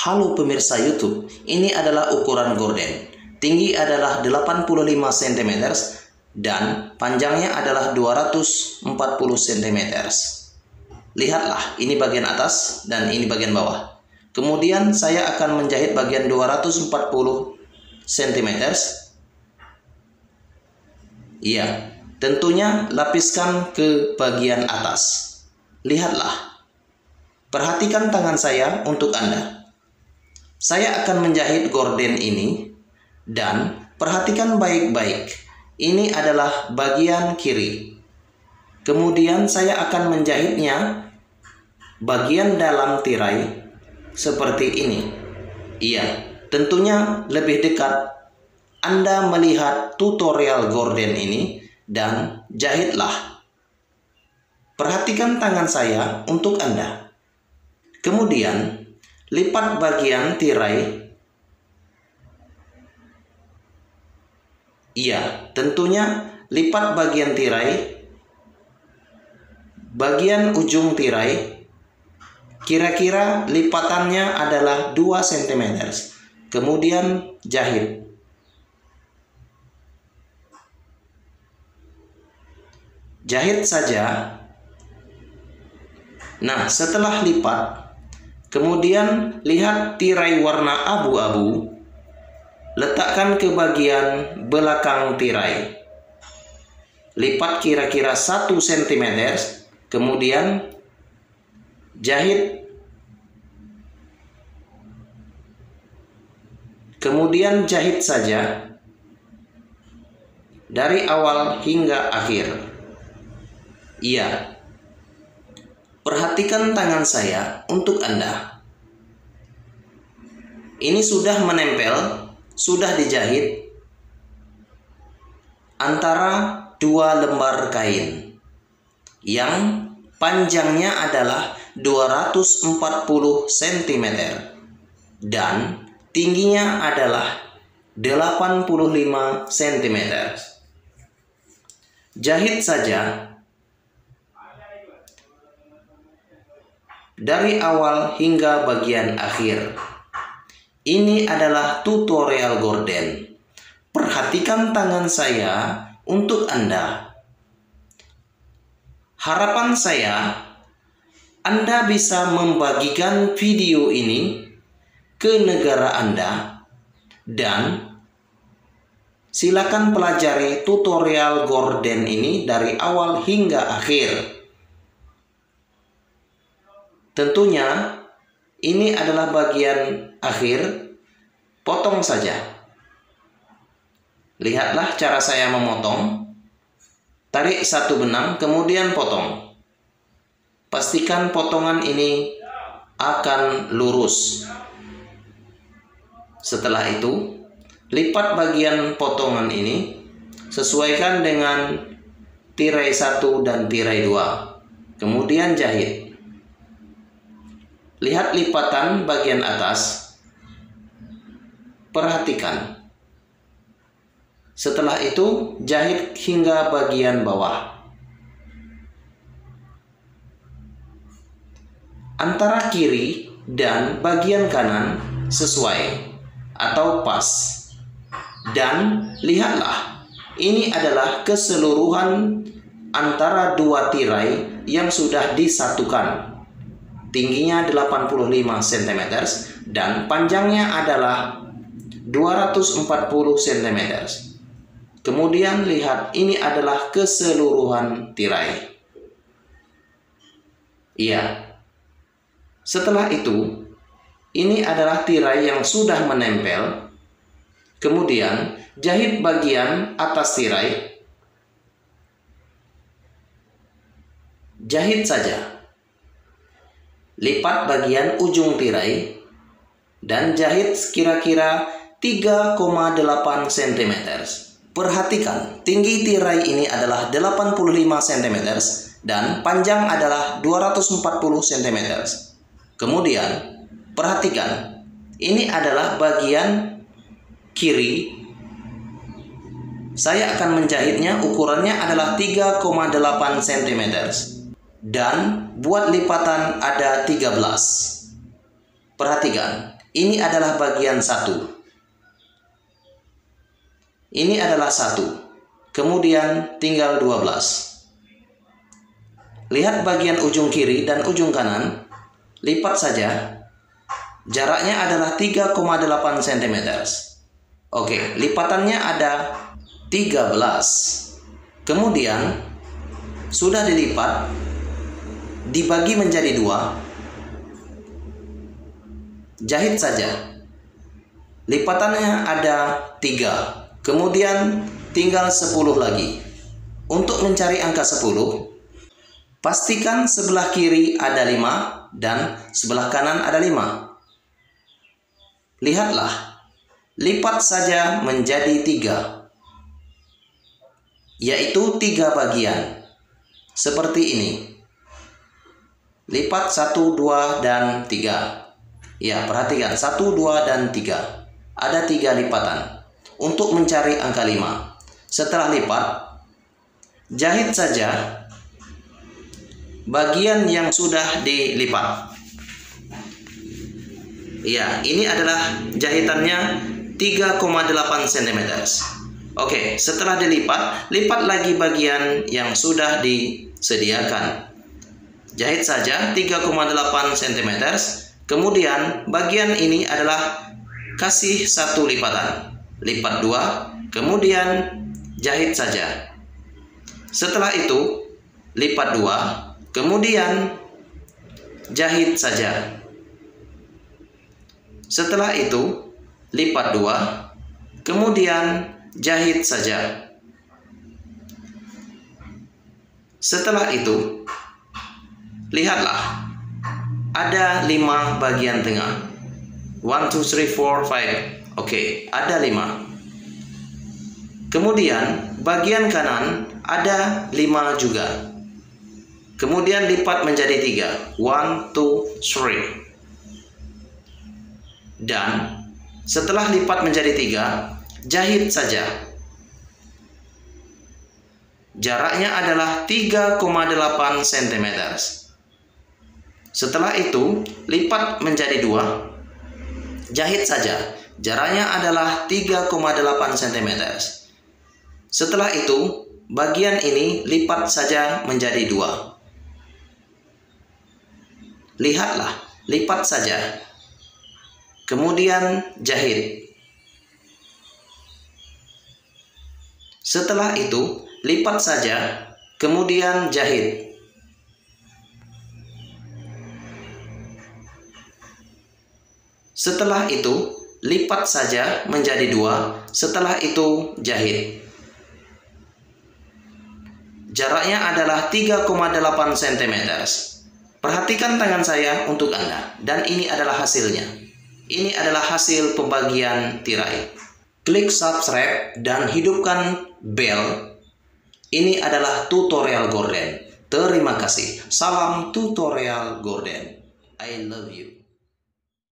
Halo pemirsa YouTube, ini adalah ukuran gorden. Tinggi adalah 85 cm dan panjangnya adalah 240 cm. Lihatlah, ini bagian atas dan ini bagian bawah. Kemudian saya akan menjahit bagian 240 cm. Iya, tentunya lapiskan ke bagian atas. Lihatlah. Perhatikan tangan saya untuk Anda. Saya akan menjahit gorden ini dan perhatikan baik-baik. Ini adalah bagian kiri. Kemudian saya akan menjahitnya bagian dalam tirai seperti ini. Iya, tentunya lebih dekat Anda melihat tutorial gorden ini dan jahitlah. Perhatikan tangan saya untuk Anda. Kemudian lipat bagian tirai. Iya, tentunya lipat bagian tirai. Bagian ujung tirai kira-kira lipatannya adalah 2 cm. Kemudian jahit. Jahit saja. Nah, setelah lipat, kemudian lihat tirai warna abu-abu, letakkan ke bagian belakang tirai. Lipat kira-kira 1 cm, kemudian jahit. Kemudian jahit saja dari awal hingga akhir. Iya. Perhatikan tangan saya untuk Anda. Ini sudah menempel, sudah dijahit antara 2 lembar kain yang panjangnya adalah 240 cm dan tingginya adalah 85 cm. Jahit saja dari awal hingga bagian akhir. Ini adalah tutorial gorden. Perhatikan tangan saya untuk Anda. Harapan saya, Anda bisa membagikan video ini ke negara Anda dan silakan pelajari tutorial gorden ini dari awal hingga akhir. Tentunya ini adalah bagian akhir, potong saja. Lihatlah cara saya memotong. Tarik 1 benang, kemudian potong. Pastikan potongan ini akan lurus. Setelah itu, lipat bagian potongan ini, sesuaikan dengan tirai 1 dan tirai 2. Kemudian jahit. Lihat lipatan bagian atas. Perhatikan. Setelah itu, jahit hingga bagian bawah. Antara kiri dan bagian kanan sesuai atau pas. Dan lihatlah, ini adalah keseluruhan antara 2 tirai yang sudah disatukan. Tingginya 85 cm dan panjangnya adalah 240 cm. Kemudian lihat, ini adalah keseluruhan tirai. Iya. Setelah itu, ini adalah tirai yang sudah menempel. Kemudian jahit bagian atas tirai. Jahit saja. Lipat bagian ujung tirai dan jahit kira-kira 3,8 cm. Perhatikan, tinggi tirai ini adalah 85 cm dan panjang adalah 240 cm. Kemudian, perhatikan, ini adalah bagian kiri. Saya akan menjahitnya, ukurannya adalah 3,8 cm. Dan buat lipatan ada 13. Perhatikan, Ini adalah bagian 1. Ini adalah 1. Kemudian tinggal 12. Lihat bagian ujung kiri dan ujung kanan. Lipat saja. Jaraknya adalah 3,8 cm. Oke, lipatannya ada 13. Kemudian sudah dilipat, dibagi menjadi 2. Jahit saja. Lipatannya ada 3. Kemudian tinggal 10 lagi. Untuk mencari angka 10, pastikan sebelah kiri ada 5 dan sebelah kanan ada 5. Lihatlah, lipat saja menjadi 3, yaitu 3 bagian. Seperti ini. Lipat 1, 2, dan 3. Ya, perhatikan 1, 2, dan 3. Ada 3 lipatan. Untuk mencari angka 5. Setelah lipat, jahit saja bagian yang sudah dilipat. Ya, ini adalah jahitannya 3,8 cm. Oke, setelah dilipat, lipat lagi bagian yang sudah disediakan. Jahit saja 3,8 cm. Kemudian bagian ini adalah kasih 1 lipatan. Lipat 2, kemudian jahit saja. Setelah itu, lipat 2, kemudian jahit saja. Setelah itu, lipat 2, kemudian jahit saja. Setelah itu, lihatlah, ada 5 bagian tengah. 1, 2, 3, 4, 5. Oke, ada 5. Kemudian bagian kanan ada 5 juga. Kemudian lipat menjadi 3. 1, 2, 3. Dan setelah lipat menjadi 3, jahit saja. Jaraknya adalah 3,8 cm. Setelah itu, lipat menjadi 2. Jahit saja. Jaraknya adalah 3,8 cm. Setelah itu, bagian ini lipat saja menjadi 2. Lihatlah, lipat saja. Kemudian jahit. Setelah itu, lipat saja, kemudian jahit. Setelah itu, lipat saja menjadi 2. Setelah itu, jahit. Jaraknya adalah 3,8 cm. Perhatikan tangan saya untuk Anda. Dan ini adalah hasilnya. Ini adalah hasil pembagian tirai. Klik subscribe dan hidupkan bel. Ini adalah tutorial Gordon. Terima kasih. Salam tutorial Gordon. I love you.